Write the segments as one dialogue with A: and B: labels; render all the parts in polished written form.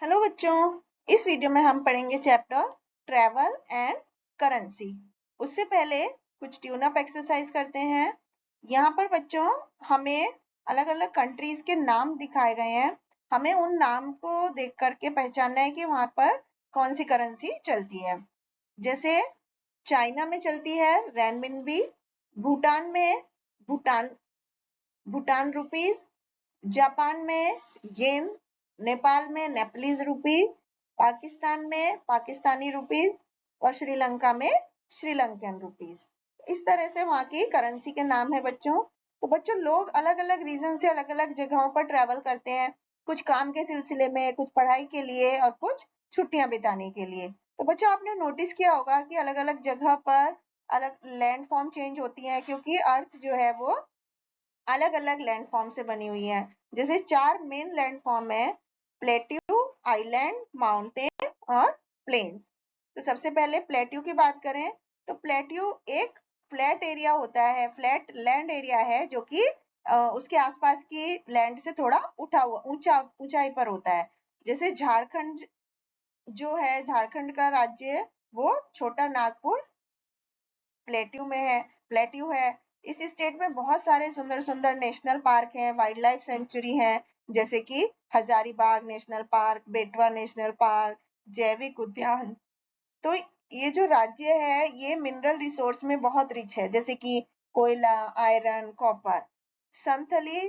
A: Hello बच्चों, इस video में हम पढ़ेंगे चैप्टर ट्रैवल एंड करेंसी। उससे पहले कुछ ट्यून अप एक्सरसाइज करते हैं। यहाँ पर बच्चों हमें अलग अलग कंट्रीज के नाम दिखाए गए हैं। हमें उन नाम को देख करके पहचानना है कि वहां पर कौन सी करेंसी चलती है। जैसे चाइना में चलती है रेनमिनबी, भूटान में भूटान भूटान रुपीज, जापान में येन, नेपाल में नेपालीज रुपी, पाकिस्तान में पाकिस्तानी रुपीज और श्रीलंका में श्रीलंकन रुपीज। इस तरह से वहां की करेंसी के नाम है बच्चों। तो बच्चों लोग अलग अलग रीजन से अलग अलग जगहों पर ट्रेवल करते हैं, कुछ काम के सिलसिले में, कुछ पढ़ाई के लिए और कुछ छुट्टियां बिताने के लिए। तो बच्चों आपने नोटिस किया होगा कि अलग अलग जगह पर अलग लैंड फॉर्म चेंज होती है, क्योंकि अर्थ जो है वो अलग अलग लैंड फॉर्म से बनी हुई है। जैसे 4 मेन लैंड फॉर्म है, प्लेट्यू, आइलैंड, माउंटेन और प्लेन्स। तो सबसे पहले प्लेट्यू की बात करें तो प्लेट्यू एक फ्लैट एरिया होता है, फ्लैट लैंड एरिया है जो कि उसके आसपास की लैंड से थोड़ा उठा हुआ ऊंचाई पर होता है। जैसे झारखंड जो है, झारखंड का राज्य वो छोटा नागपुर प्लेट्यू है। इस स्टेट में बहुत सारे सुंदर सुंदर नेशनल पार्क हैं, वाइल्ड लाइफ सेंचुरी हैं, जैसे कि हजारीबाग नेशनल पार्क, बेटवा नेशनल पार्क, जैविक उद्यान। तो ये जो राज्य है ये मिनरल रिसोर्स में बहुत रिच है, जैसे कि कोयला, आयरन, कॉपर। संथली,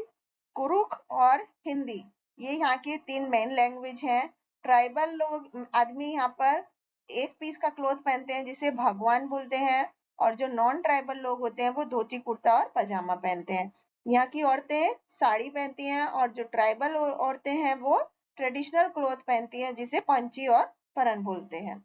A: कुरुख और हिंदी, ये यहाँ की 3 मेन लैंग्वेज हैं। ट्राइबल लोग आदमी यहाँ पर एक पीस का क्लोथ पहनते हैं जिसे भगवान बोलते हैं, और जो नॉन ट्राइबल लोग होते हैं वो धोती कुर्ता और पजामा पहनते हैं। यहाँ की औरतें साड़ी पहनती हैं और जो ट्राइबल औरतें हैं वो ट्रेडिशनल क्लोथ पहनती हैं जिसे पंची और परन बोलते हैं।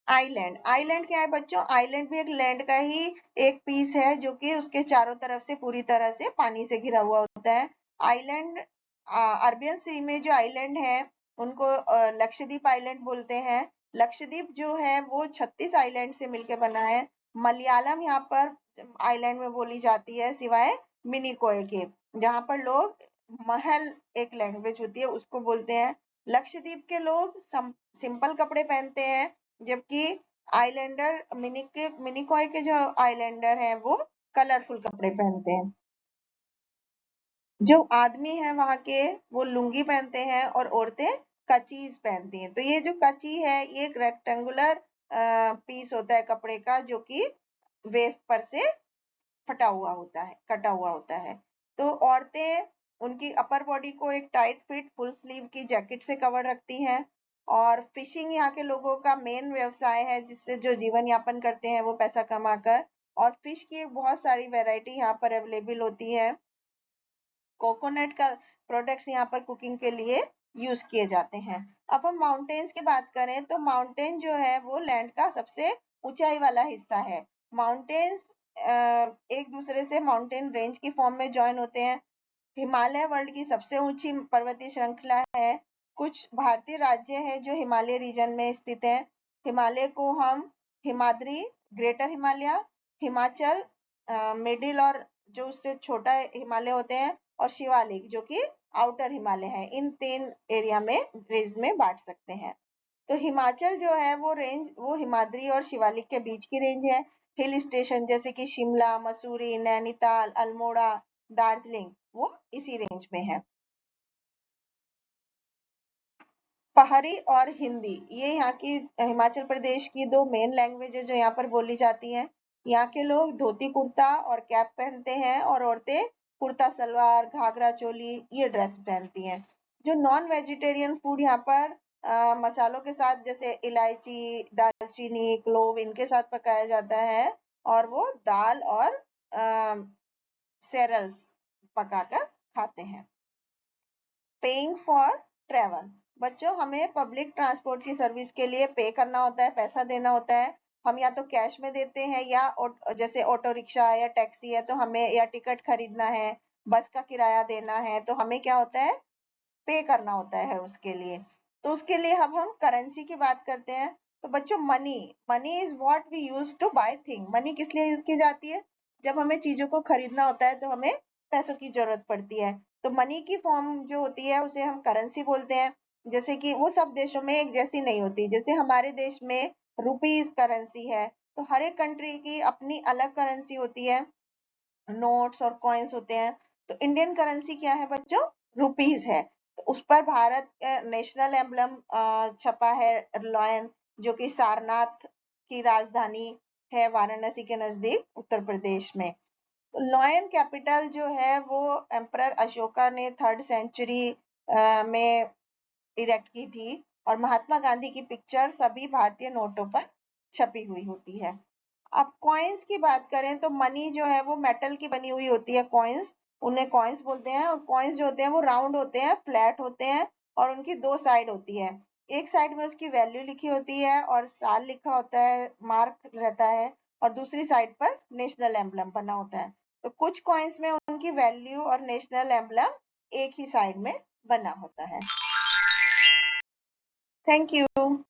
A: आइलैंड, आइलैंड क्या है बच्चों? आइलैंड भी एक लैंड का ही एक पीस है जो कि उसके चारों तरफ से पूरी तरह से पानी से घिरा हुआ होता है। आइलैंड अरबियन सी में जो आइलैंड है उनको लक्षद्वीप आइलैंड बोलते हैं। लक्षद्वीप जो है वो 36 आइलैंड से मिलकर बना है। मलयालम यहाँ पर आइलैंड में बोली जाती है, सिवाय मिनिकोय के, जहाँ पर लोग महल एक लैंग्वेज होती है उसको बोलते हैं। लक्षद्वीप के लोग सिंपल कपड़े पहनते हैं, जबकि आइलैंडर मिनिकॉय के जो आइलैंडर हैं वो कलरफुल कपड़े पहनते हैं। जो आदमी है वहां के वो लुंगी पहनते हैं और औरतें कचीज पहनती हैं। तो ये जो कची है ये एक रेक्टेंगुलर पीस होता है कपड़े का, जो कि वेस्ट पर से फटा हुआ होता है, कटा हुआ होता है। तो औरतें उनकी अपर बॉडी को एक टाइट फिट फुल स्लीव की जैकेट से कवर रखती हैं। और फिशिंग यहाँ के लोगों का मेन व्यवसाय है, जिससे जो जीवन यापन करते हैं वो पैसा कमाकर। और फिश की बहुत सारी वैरायटी यहाँ पर अवेलेबल होती है। कोकोनट का प्रोडक्ट्स यहाँ पर कुकिंग के लिए यूज किए जाते हैं। अब हम माउंटेन्स की बात करें तो माउंटेन जो है वो लैंड का सबसे ऊंचाई वाला हिस्सा है। माउंटेन्स एक दूसरे से माउंटेन रेंज की फॉर्म में ज्वाइन होते हैं। हिमालय वर्ल्ड की सबसे ऊंची पर्वतीय श्रृंखला है। कुछ भारतीय राज्य हैं जो हिमालय रीजन में स्थित हैं। हिमालय को हम हिमाद्री, ग्रेटर हिमालय, हिमाचल मिडिल और जो उससे छोटा हिमालय होते हैं, और शिवालिक जो कि आउटर हिमालय है, इन 3 एरिया में रेंज में बांट सकते हैं। तो हिमाचल जो है वो रेंज वो हिमाद्री और शिवालिक के बीच की रेंज है। हिल स्टेशन जैसे कि शिमला, मसूरी, नैनीताल, अल्मोड़ा, दार्जिलिंग वो इसी रेंज में है। पहाड़ी और हिंदी, ये यहाँ की हिमाचल प्रदेश की 2 मेन लैंग्वेज है जो यहाँ पर बोली जाती हैं। यहाँ के लोग धोती कुर्ता और कैप पहनते हैं, और औरतें कुर्ता सलवार, घाघरा चोली ये ड्रेस पहनती हैं। जो नॉन वेजिटेरियन फूड यहाँ पर मसालों के साथ, जैसे इलायची, दालचीनी, क्लोव, इनके साथ पकाया जाता है, और वो दाल और सेरल्स पकाकर खाते हैं। पेइंग फॉर ट्रेवल, बच्चों हमें पब्लिक ट्रांसपोर्ट की सर्विस के लिए पे करना होता है, पैसा देना होता है। हम या तो कैश में देते हैं, या जैसे ऑटो रिक्शा या टैक्सी है तो हमें, या टिकट खरीदना है, बस का किराया देना है, तो हमें क्या होता है, पे करना होता है उसके लिए। तो उसके लिए हम करेंसी की बात करते हैं। तो बच्चों money, money is what we use to buy thing. Money किस लिए यूज की जाती है? जब हमें चीजों को खरीदना होता है तो हमें पैसों की जरूरत पड़ती है। तो मनी की फॉर्म जो होती है उसे हम करेंसी बोलते हैं। जैसे कि वो सब देशों में एक जैसी नहीं होती। जैसे हमारे देश में रुपीज करेंसी है, तो हर एक कंट्री की अपनी अलग करेंसी होती है, नोट्स और कॉइन्स होते हैं। तो इंडियन करेंसी क्या है बच्चों? रुपीज है। तो उस पर भारत का नेशनल एम्बलम छपा है, लॉयन, जो कि सारनाथ की राजधानी है, वाराणसी के नजदीक उत्तर प्रदेश में। लॉयन कैपिटल जो है वो एम्परर अशोका ने 3rd सेंचुरी में इरेक्ट की थी, और महात्मा गांधी की पिक्चर सभी भारतीय नोटों पर छपी हुई होती है। अब कॉइन्स की बात करें तो मनी जो है वो मेटल की बनी हुई होती है, कॉइन्स, उन्हें कॉइन्स बोलते हैं। और कॉइन्स जो होते हैं वो राउंड होते हैं, फ्लैट होते हैं, और उनकी दो साइड होती है। एक साइड में उसकी वैल्यू लिखी होती है और साल लिखा होता है, मार्क रहता है, और दूसरी साइड पर नेशनल एम्बलम बना होता है। तो कुछ कॉइन्स में उनकी वैल्यू और नेशनल एम्बलम एक ही साइड में बना होता है। Thank you.